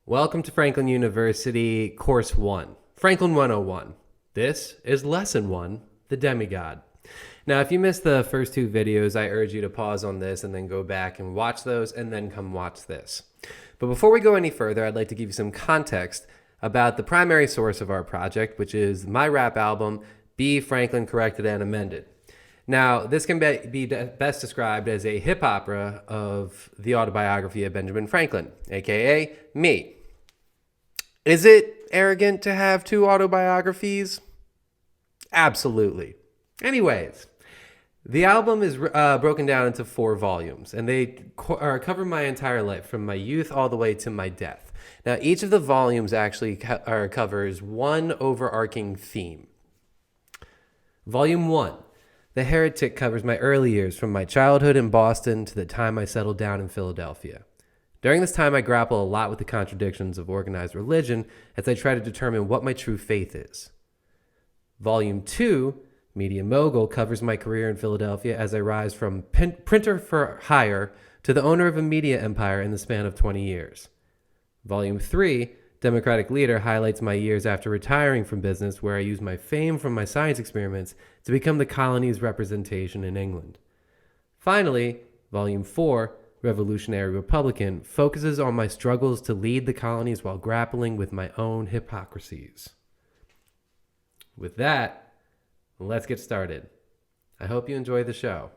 Welcome to Franklin University, Course 1, Franklin 101. This is Lesson 1, the Demi-God. Now, if you missed the first two videos, I urge you to pause on this and then go back and watch those and then come watch this. But before we go any further, I'd like to give you some context about the primary source of our project, which is my rap album, B. Franklin Corrected and Amended. Now, this can be best described as a hip opera of the autobiography of Benjamin Franklin, aka me. Is it arrogant to have two autobiographies? Absolutely. Anyways, the album is broken down into 4 volumes, and they cover my entire life, from my youth all the way to my death. Now, each of the volumes actually covers one overarching theme. Volume 1, The Heretic, covers my early years, from my childhood in Boston to the time I settled down in Philadelphia. During this time, I grapple a lot with the contradictions of organized religion as I try to determine what my true faith is. Volume 2, Media Mogul, covers my career in Philadelphia as I rise from printer for hire to the owner of a media empire in the span of 20 years. Volume 3, Democratic Leader, highlights my years after retiring from business, where I used my fame from my science experiments to become the colony's representation in England. Finally, Volume 4, Revolutionary Republican, focuses on my struggles to lead the colonies while grappling with my own hypocrisies. With that, let's get started. I hope you enjoy the show.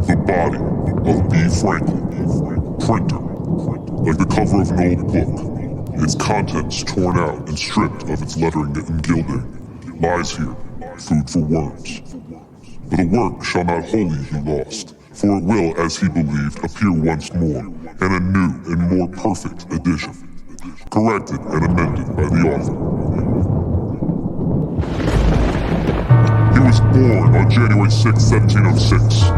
The body of B. Franklin, printer, like the cover of an old book, its contents torn out and stripped of its lettering and gilding, lies here, food for worms. But the work shall not wholly be lost, for it will, as he believed, appear once more, in a new and more perfect edition, corrected and amended by the author. He was born on January 6, 1706,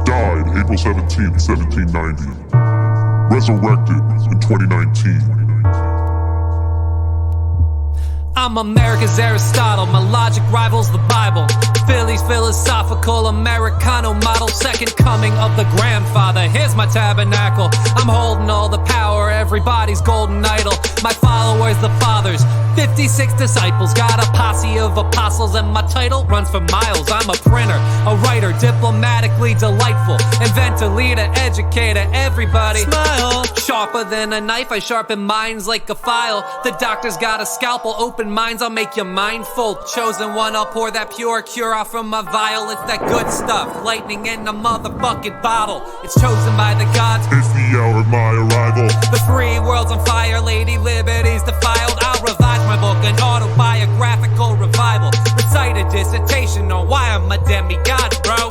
died April 17, 1790, resurrected in 2019. I'm America's Aristotle, my logic rivals the Bible. Philly's philosophical Americano model, second coming of the grandfather. Here's my tabernacle. I'm holding all the power, everybody's golden idol. My followers, the fathers, 56 disciples, got a posse of apostles, and my title runs for miles. I'm a printer, a writer, diplomatically delightful, inventor, leader, educator, everybody smile. Sharper than a knife, I sharpen minds like a file. The doctor's got a scalpel, open minds, I'll make you mindful. Chosen one, I'll pour that pure cure off from my vial. It's that good stuff, lightning in a motherfucking bottle. It's chosen by the gods. It's the hour of my arrival. The free world's on fire, Lady Liberty's defiled. I'll revise my book, an autobiographical revival. Recite a dissertation on why I'm a demigod, bro.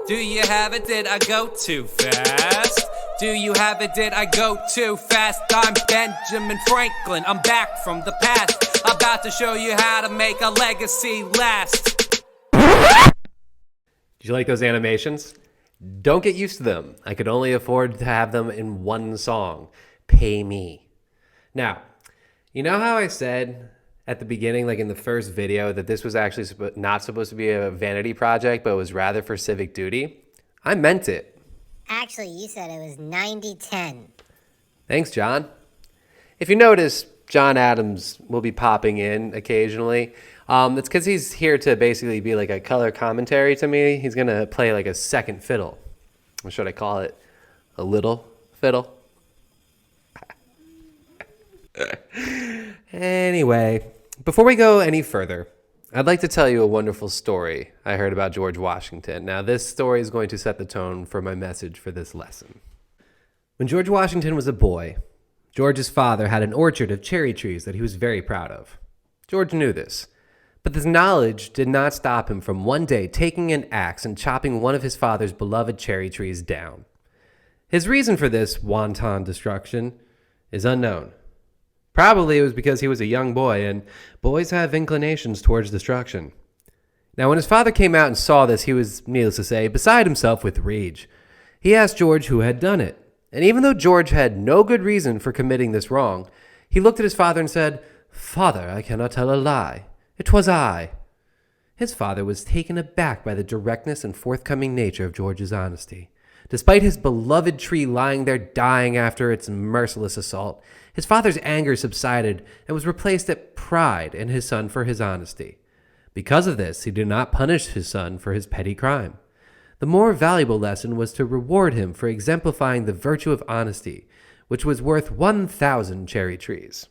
Do you have it? Did I go too fast? Do you have it? Did I go too fast? I'm Benjamin Franklin, I'm back from the past, about to show you how to make a legacy last. Did you like those animations? Don't get used to them. I could only afford to have them in one song. Pay me. Now, you know how I said at the beginning, like in the first video, that this was actually not supposed to be a vanity project, but was rather for civic duty? I meant it. Actually, you said it was 90-10. Thanks, John. If you notice, John Adams will be popping in occasionally. That's because he's here to basically be like a color commentary to me. He's going to play like a second fiddle. Or should I call it a little fiddle? Anyway, before we go any further, I'd like to tell you a wonderful story I heard about George Washington. Now, this story is going to set the tone for my message for this lesson. When George Washington was a boy, George's father had an orchard of cherry trees that he was very proud of. George knew this, but this knowledge did not stop him from one day taking an axe and chopping one of his father's beloved cherry trees down. His reason for this wanton destruction is unknown. Probably it was because he was a young boy, and boys have inclinations towards destruction. Now, when his father came out and saw this, he was, needless to say, beside himself with rage. He asked George who had done it, and even though George had no good reason for committing this wrong, he looked at his father and said, "Father, I cannot tell a lie. It was I." His father was taken aback by the directness and forthcoming nature of George's honesty. Despite his beloved tree lying there dying after its merciless assault, his father's anger subsided and was replaced at pride in his son for his honesty. Because of this, he did not punish his son for his petty crime. The more valuable lesson was to reward him for exemplifying the virtue of honesty, which was worth 1,000 cherry trees.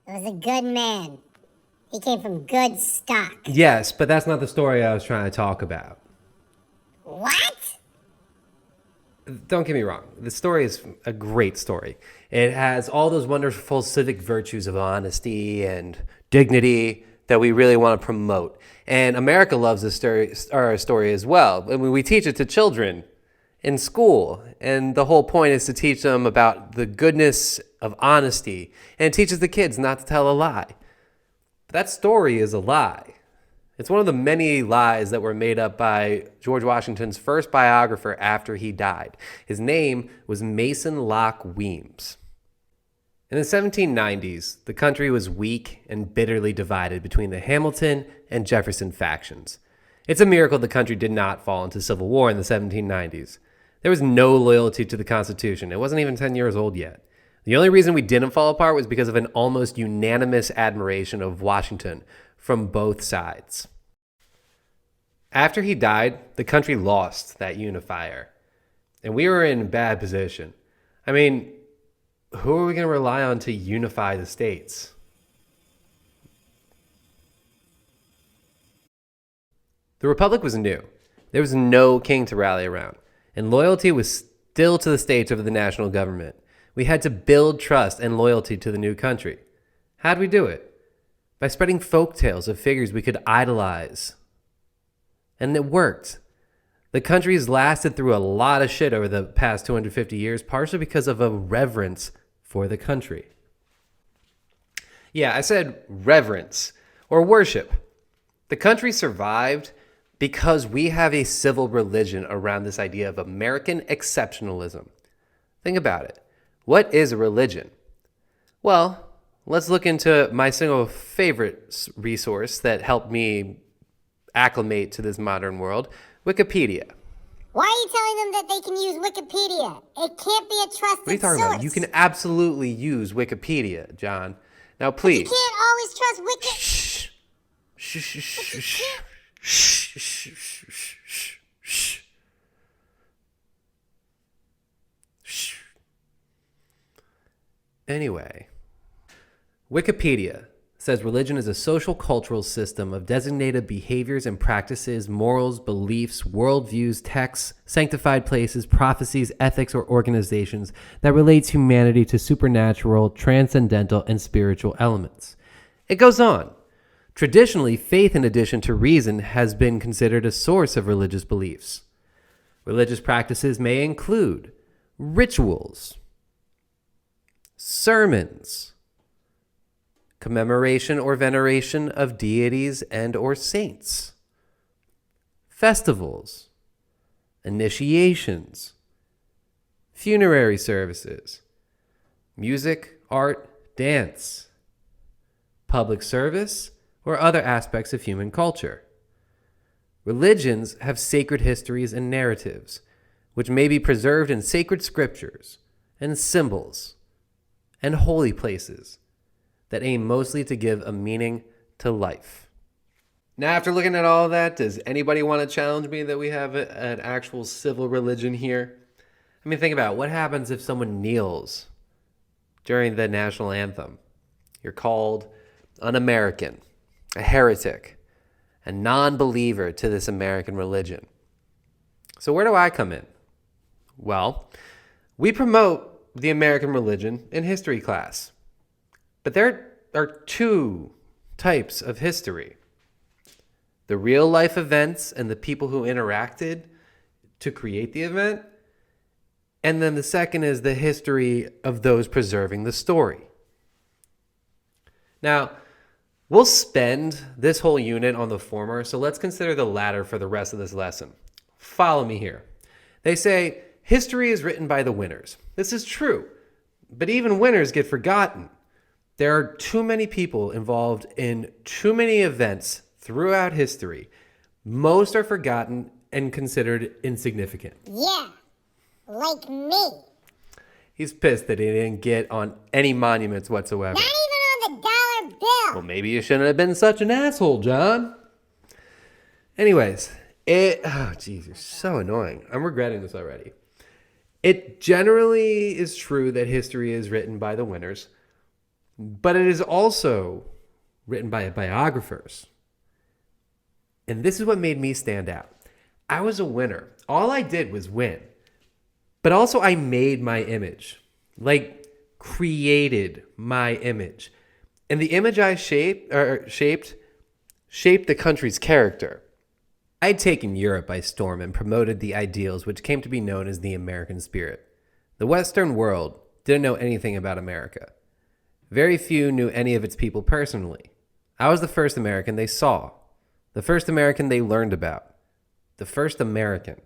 He was a good man. He came from good stock. Yes, but that's not the story I was trying to talk about. What? Don't get me wrong. The story is a great story. It has all those wonderful civic virtues of honesty and dignity that we really want to promote. And America loves this story as well. I mean, we teach it to children in school. And the whole point is to teach them about the goodness of honesty. And it teaches the kids not to tell a lie. But that story is a lie. It's one of the many lies that were made up by George Washington's first biographer after he died. His name was Mason Locke Weems. In the 1790s, the country was weak and bitterly divided between the Hamilton and Jefferson factions. It's a miracle the country did not fall into civil war in the 1790s. There was no loyalty to the Constitution. It wasn't even 10 years old yet. The only reason we didn't fall apart was because of an almost unanimous admiration of Washington from both sides. After he died, the country lost that unifier, and we were in a bad position. I mean, who are we going to rely on to unify the states? The Republic was new. There was no king to rally around, and loyalty was still to the states over the national government. We had to build trust and loyalty to the new country. How'd we do it? By spreading folk tales of figures we could idolize. And it worked. The country's lasted through a lot of shit over the past 250 years, partially because of a reverence for the country. Yeah, I said reverence or worship. The country survived because we have a civil religion around this idea of American exceptionalism. Think about it. What is a religion? Well, let's look into my single favorite resource that helped me acclimate to this modern world, Wikipedia. Why are you telling them that they can use Wikipedia? It can't be a trusted source. What are you talking about? You can absolutely use Wikipedia, John. Now, please. But you can't always trust Wiki. Shh. Shh. Shh. Shh. Shh. Shh. Shh. Shh. Shh. Shh. Anyway, Wikipedia says religion is a social cultural system of designated behaviors and practices, morals, beliefs, worldviews, texts, sanctified places, prophecies, ethics, or organizations that relates humanity to supernatural, transcendental, and spiritual elements. It goes on. Traditionally, faith in addition to reason has been considered a source of religious beliefs. Religious practices may include rituals, sermons, commemoration or veneration of deities and or saints, festivals, initiations, funerary services, music, art, dance, public service, or other aspects of human culture. Religions have sacred histories and narratives, which may be preserved in sacred scriptures and symbols and holy places that aim mostly to give a meaning to life. Now, after looking at all of that, does anybody want to challenge me that we have an actual civil religion here? I mean, think about it. What happens if someone kneels during the national anthem? You're called un-American, a heretic, a non-believer to this American religion. So where do I come in? Well, we promote the American religion in history class. But there are two types of history. The real life events and the people who interacted to create the event. And then the second is the history of those preserving the story. Now, we'll spend this whole unit on the former, so let's consider the latter for the rest of this lesson. Follow me here. They say, history is written by the winners. This is true, but even winners get forgotten. There are too many people involved in too many events throughout history, most are forgotten and considered insignificant. Yeah, like me. He's pissed that he didn't get on any monuments whatsoever. Not even on the dollar bill. Well, maybe you shouldn't have been such an asshole, John. Anyways, oh, geez, you're so annoying. I'm regretting this already. It generally is true that history is written by the winners, but it is also written by biographers. And this is what made me stand out. I was a winner. All I did was win. But also I made my image. Like, created my image. And the image I shaped the country's character. I had taken Europe by storm and promoted the ideals which came to be known as the American spirit. The Western world didn't know anything about America. Very few knew any of its people personally. I was the first American they saw. The first American they learned about. The first American.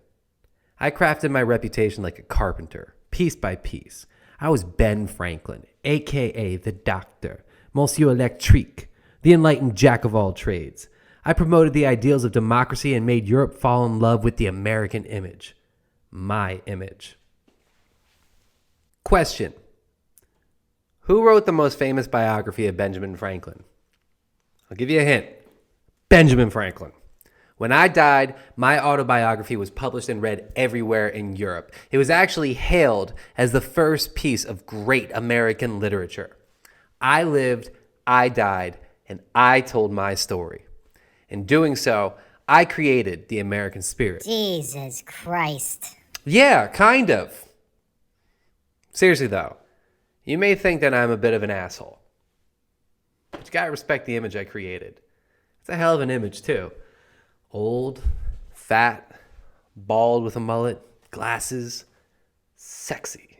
I crafted my reputation like a carpenter, piece by piece. I was Ben Franklin, a.k.a. the Doctor, Monsieur Electrique, the enlightened jack of all trades. I promoted the ideals of democracy and made Europe fall in love with the American image. My image. Question. Who wrote the most famous biography of Benjamin Franklin? I'll give you a hint. Benjamin Franklin. When I died, my autobiography was published and read everywhere in Europe. It was actually hailed as the first piece of great American literature. I lived, I died, and I told my story. In doing so, I created the American spirit. Jesus Christ. Yeah, kind of. Seriously though, you may think that I'm a bit of an asshole, but you gotta respect the image I created. It's a hell of an image too. Old, fat, bald with a mullet, glasses, sexy.